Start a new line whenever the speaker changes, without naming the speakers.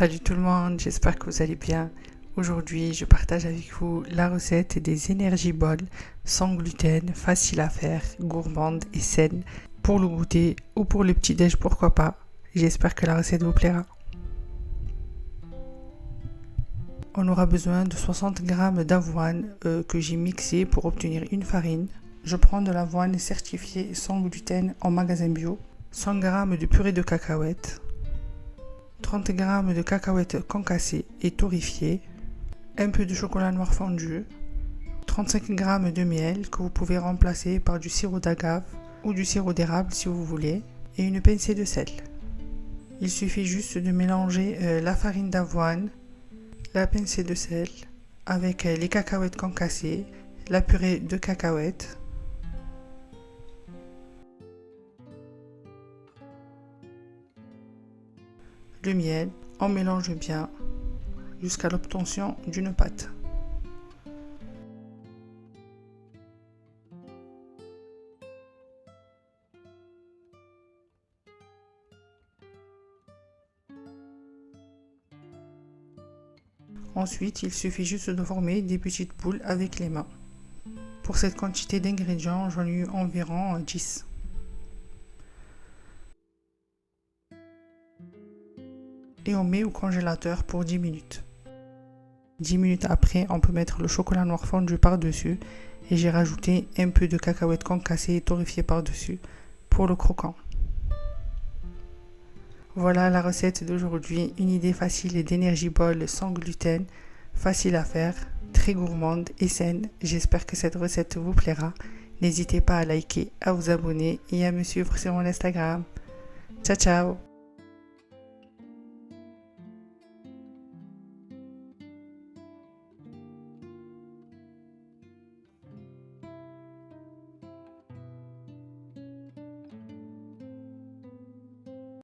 Salut tout le monde, j'espère que vous allez bien. Aujourd'hui, je partage avec vous la recette des Energy Balls sans gluten, facile à faire, gourmande et saine pour le goûter ou pour le petit-déj, pourquoi pas. J'espère que la recette vous plaira. On aura besoin de 60 g d'avoine que j'ai mixé pour obtenir une farine. Je prends de l'avoine certifiée sans gluten en magasin bio, 100 g de purée de cacahuètes, 30 g de cacahuètes concassées et torréfiées, un peu de chocolat noir fondu, 35 g de miel que vous pouvez remplacer par du sirop d'agave ou du sirop d'érable si vous voulez, et une pincée de sel. Il suffit juste de mélanger la farine d'avoine, la pincée de sel avec les cacahuètes concassées, la purée de cacahuètes, le miel. On mélange bien jusqu'à l'obtention d'une pâte. Ensuite, il suffit juste de former des petites boules avec les mains. Pour cette quantité d'ingrédients, j'en ai eu environ 10. Et on met au congélateur pour 10 minutes. 10 minutes après, on peut mettre le chocolat noir fondu par-dessus et j'ai rajouté un peu de cacahuètes concassées et torréfiées par-dessus pour le croquant. Voilà la recette d'aujourd'hui, une idée facile d'Energy Balls sans gluten, facile à faire, très gourmande et saine. J'espère que cette recette vous plaira. N'hésitez pas à liker, à vous abonner et à me suivre sur mon Instagram. Ciao ciao!